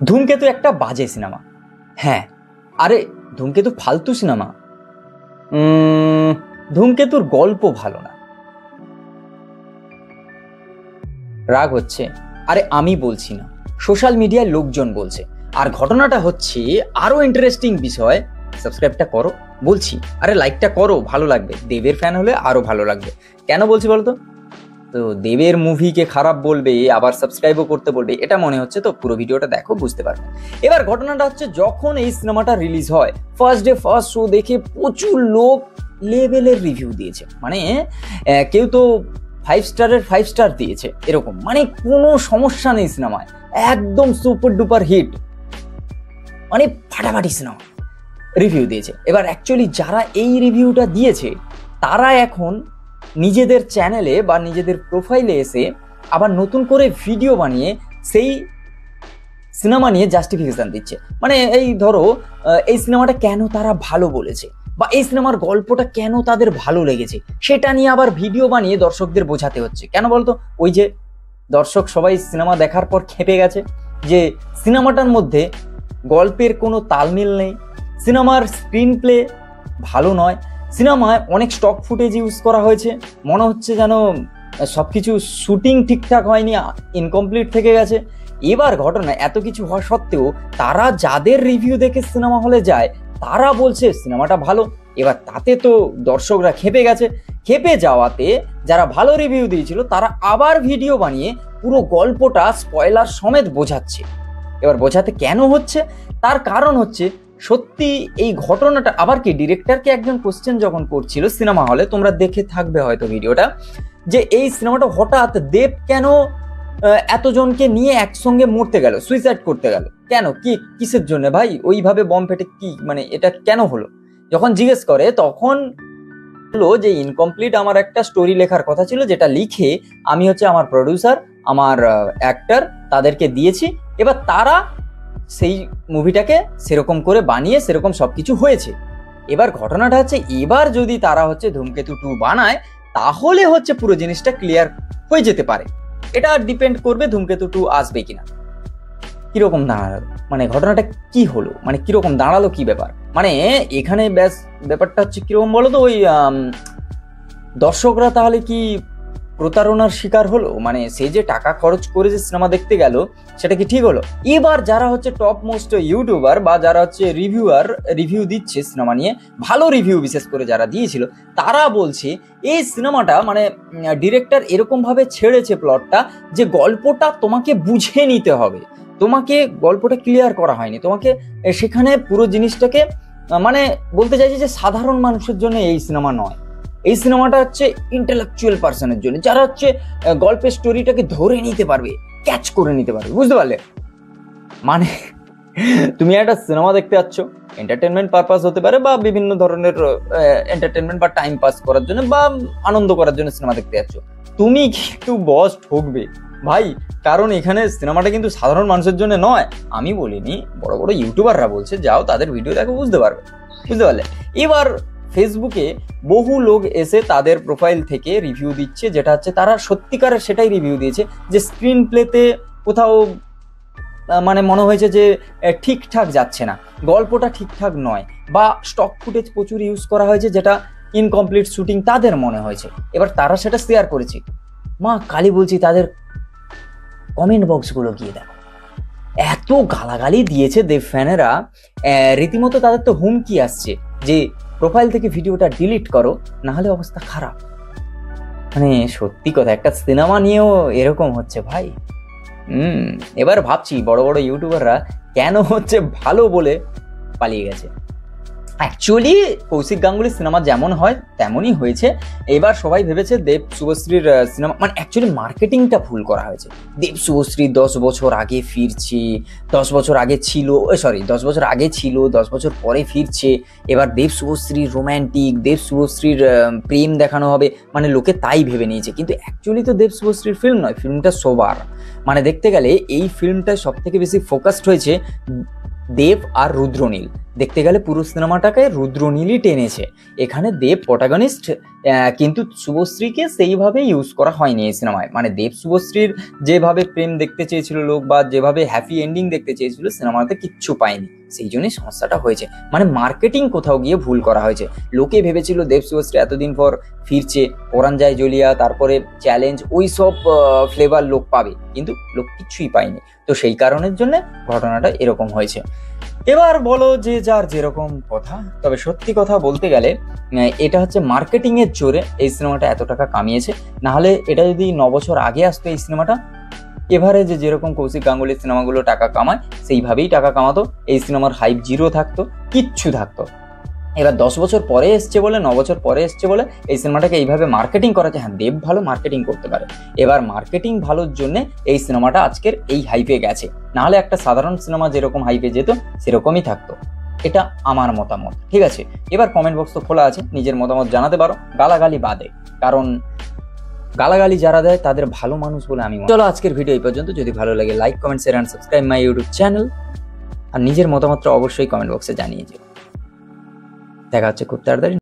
ধূমকেতু একটা বাজে সিনেমা। হ্যাঁ, আরে ধূমকেতু ফালতু সিনেমা। ধূমকেতুর গল্প ভালো না। রাগ হচ্ছে? আরে আমি বলছি না, সোশ্যাল মিডিয়ায় লোকজন বলছে। আর ঘটনাটা হচ্ছে আরো ইন্টারেস্টিং বিষয়। সাবস্ক্রাইবটা করো বলছি, আরে লাইকটা করো, ভালো লাগবে। দেবের ফ্যান হলে আরো ভালো লাগবে। কেন বলছি বলতো? তো দেবের মুভিকে খারাপ বলবে, আবার সাবস্ক্রাইবও করতে বলবে, এটা মনে হচ্ছে তো? পুরো ভিডিওটা দেখো, বুঝতে পারবে। এবার ঘটনাটা হচ্ছে, যখন এই সিনেমাটা রিলিজ হয়, ফার্স্ট ডে ফার্স্ট শো দেখে প্রচুর লোক লেভেলের রিভিউ দিয়েছে। মানে কেউ তো 5 স্টারের 5 স্টার দিয়েছে, এরকম। মানে কোনো সমস্যা নেই সিনেমায়, একদম সুপার ডুপার হিট, মানে ফাটাফাটি সিনেমা রিভিউ দিয়েছে। এবার অ্যাকচুয়ালি যারা এই রিভিউটা দিয়েছে, তারা এখন নিজেদের চ্যানেলে বা নিজেদের প্রোফাইলে এসে আবার নতুন করে ভিডিও বানিয়ে সেই সিনেমা নিয়ে জাস্টিফিকেশন দিচ্ছে। মানে এই ধরো, এই সিনেমাটা কেন তারা ভালো বলেছে, বা এই সিনেমার গল্পটা কেন তাদের ভালো লেগেছে, সেটা নিয়ে আবার ভিডিও বানিয়ে দর্শকদের বোঝাতে হচ্ছে। কেন বলতো? ওই যে দর্শক সবাই সিনেমা দেখার পর খেপে গেছে যে সিনেমাটার মধ্যে গল্পের কোনো তালমিল নেই, সিনেমার স্ক্রিন প্লে ভালো নয়, সিনেমায় অনেক স্টক ফুটেজ ইউজ করা হয়েছে, মনে হচ্ছে যেন সবকিছু শুটিং ঠিকঠাক হয়নি, ইনকমপ্লিট থেকে গেছে। এবার ঘটনা এত কিছু হওয়া সত্ত্বেও তারা যাদের রিভিউ দেখে সিনেমা হলে যায়, তারা বলছে সিনেমাটা ভালো। এবার তাতে তো দর্শকরা খেপে গেছে। খেপে যাওয়াতে যারা ভালো রিভিউ দিয়েছিল, তারা আবার ভিডিও বানিয়ে পুরো গল্পটা স্পয়লার সমেত বোঝাচ্ছে। এবার বোঝাতে কেন হচ্ছে? তার কারণ হচ্ছে, সত্যি এই ঘটনাটা আবার কি, ডিরেক্টরকে একজন কোশ্চেন যখন করছিল সিনেমা হলে, তোমরা দেখে থাকবে হয়তো ভিডিওটা, যে এই সিনেমাটা হঠাৎ দেব কেন এতজনকে নিয়ে একসঙ্গে মরতে গেল, সুইসাইড করতে গেল কেন, কি কিসের জন্য ভাই? ওইভাবে বম ফেটে কি, মানে এটা কেন হলো? যখন জিজ্ঞেস করে, তখন বললো যে ইনকমপ্লিট আমার একটা স্টোরি লেখার কথা ছিল, যেটা লিখে আমি হচ্ছে আমার প্রডিউসার, আমার অ্যাক্টর, তাদেরকে দিয়েছি। এবার তারা সেই মুভিটাকে সেরকম করে বানিয়ে সেরকম সবকিছু হয়েছে। এবার ঘটনাটা হচ্ছে, এবার যদি তারা হচ্ছে ধূমকেতু 2 বানায়, তাহলে হচ্ছে পুরো জিনিসটা ক্লিয়ার হয়ে যেতে পারে। এটা ডিপেন্ড করবে ধূমকেতু 2 আসবে কিনা। কিরকম দাঁড়ালো, মানে ঘটনাটা কি হলো, মানে কিরকম দাঁড়ালো, কি ব্যাপার? মানে এখানে ব্যাপারটা হচ্ছে কিরকম বলো তো, ওই দর্শকরা তাহলে কি প্রতারণার শিকার হলো? মানে সে যে টাকা খরচ করে যে সিনেমা দেখতে গেল, সেটা কি ঠিক হলো? এবার যারা হচ্ছে টপ মোস্ট ইউটিউবার বা যারা হচ্ছে রিভিউয়ার, রিভিউ দিচ্ছে সিনেমা নিয়ে, ভালো রিভিউ বিশেষ করে যারা দিয়েছিল, তারা বলছে এই সিনেমাটা মানে ডিরেক্টর এরকম ভাবে ছেড়েছে প্লটটা, যে গল্পটা তোমাকে বুঝে নিতে হবে, তোমাকে গল্পটা ক্লিয়ার করা হয়নি, তোমাকে সেখানে পুরো জিনিসটাকে মানে বলতে চাইছি যে সাধারণ মানুষের জন্য এই সিনেমা নয়। এই সিনেমাটা হচ্ছে ইন্টেলেকচুয়াল পার্সনের জন্য, যারা হচ্ছে গল্পের স্টোরিটাকে ধরে নিতে পারবে, ক্যাচ করে নিতে পারবে, বুঝতে পারলে? মানে তুমি একটা সিনেমা দেখতে যাচ্ছ, এন্টারটেনমেন্ট পারপাস হতে পারে, বা বিভিন্ন ধরনের এন্টারটেনমেন্ট বা টাইম পাস করার জন্য বা আনন্দ করার জন্য সিনেমা দেখতে যাচ্ছ, তুমি কিন্তু বস ঠকবে ভাই। কারণ এখানে সিনেমাটা কিন্তু সাধারণ মানুষের জন্য নয়। আমি বলিনি, বড় বড় ইউটিউবাররা বলছে, যাও তাদের ভিডিও দেখো, বুঝতে পারবে, বুঝতে পারলে? এবার ফেসবুকে বহু লোক এসে তাদের প্রোফাইল থেকে রিভিউ দিচ্ছে, যেটা হচ্ছে তারা সত্যিকারের সেটাই রিভিউ দিয়েছে, যে স্ক্রিন প্লেতে কোথাও মানে মনে হয়েছে যে ঠিকঠাক যাচ্ছে না, গল্পটা ঠিকঠাক নয়, বা স্টক ফুটেজ প্রচুর ইউজ করা হয়েছে, যেটা ইনকমপ্লিট শুটিং তাদের মনে হয়েছে। এবার তারা সেটা শেয়ার করেছে। মা কালী বলছি, তাদের কমেন্ট বক্সগুলো গিয়ে দেখো, এত গালাগালি দিয়েছে দেব ফ্যানেরা, রীতিমতো তাদের তো হুমকি আসছে যে প্রোফাইল থেকে ভিডিওটা ডিলিট করো, না হলে অবস্থা খারাপ। মানে সত্যি কথা, একটা সিনেমা নিয়েও এরকম হচ্ছে ভাই। এবার ভাবছি বড় বড় ইউটিউবাররা কেন হচ্ছে ভালো বলে পালিয়ে গেছে। অ্যাকচুয়ালি কৌশিক গাঙ্গুলির সিনেমা যেমন হয় তেমনই হয়েছে। এবার সবাই ভেবেছে দেব শুভশ্রীর সিনেমা, মানে অ্যাকচুয়ালি মার্কেটিংটা ভুল করা হয়েছে। দেব শুভশ্রী 10 বছর আগে ফিরছে, 10 বছর আগে ছিল, 10 বছর আগে ছিল, 10 বছর পরে ফিরছে। এবার দেব শুভশ্রীর রোম্যান্টিক, দেব শুভশ্রীর প্রেম দেখানো হবে, মানে লোকে তাই ভেবে নিয়েছে। কিন্তু অ্যাকচুয়ালি তো দেব শুভশ্রীর ফিল্ম নয়, ফিল্মটা সবার। মানে দেখতে গেলে এই ফিল্মটা সব থেকে বেশি ফোকাসড হয়েছে দেব আর রুদ্রনীল, দেখতে গেলে পুরো সিনেমাটাকে রুদ্রনীলই টেনেছে। এখানে দেব প্রোটাগনিস্ট, কিন্তু শুভশ্রীকে সেইভাবে ইউজ করা হয়নি এই সিনেমায়। মানে দেব শুভশ্রীর যেভাবে প্রেম দেখতে চেয়েছিল লোক বা যেভাবে হ্যাপি এন্ডিং দেখতে চেয়েছিল সিনেমাতে কিচ্ছু পায়নি, সেই জন্যই সমস্যাটা হয়েছে। মানে মার্কেটিং কোথাও গিয়ে ভুল করা হয়েছে। লোকে ভেবেছিল দেব শুভশ্রী এতদিন পর ফিরছে, পরাণ যায় জ্বলিয়া, তারপরে চ্যালেঞ্জ, ওই সব ফ্লেভার লোক পাবে, কিন্তু লোক কিচ্ছুই পায়নি। তো সেই কারণের জন্য ঘটনাটা এরকম হয়েছে। এবার বলো যে যার যেরকম কথা, তবে সত্যি কথা বলতে গেলে এটা হচ্ছে মার্কেটিং এর জোরে এই সিনেমাটা এত টাকা কামিয়েছে। না হলে এটা যদি 9 বছর আগে আসতো এই সিনেমাটা, এবারে যে যেরকম কৌশিক গাঙ্গুলির সিনেমাগুলো টাকা কামায় সেইভাবেই টাকা কামাতো, এই সিনেমার হাইপ জিরো থাকতো, কিচ্ছু থাকতো। এবার 10 বছর পরে এসছে বলে, 9 বছর পরে এসছে বলে এই সিনেমাটাকে এইভাবে মার্কেটিং করা যায়। হ্যাঁ, দেব ভালো মার্কেটিং করতে পারে, এবার মার্কেটিং ভালোর জন্য এই সিনেমাটা আজকের এই হাইপে গেছে। নাহলে একটা সাধারণ সিনেমা যেরকম হাইপে যেত সেরকমই থাকতো। এটা আমার মতামত, ঠিক আছে? এবার কমেন্ট বক্স তো খোলা আছে, নিজের মতামত জানাতে পারো, গালাগালি বাদে, কারণ গালাগালি যারা দেয় তাদের ভালো মানুষ বলে আমি। চলো আজকের ভিডিও এই পর্যন্ত। যদি ভালো লাগে like, comment, share and subscribe my YouTube channel. আর নিজের মতামতটা অবশ্যই কমেন্ট বক্সে জানিয়ে যেও। দেখা হচ্ছে খুব তাড়াতাড়ি।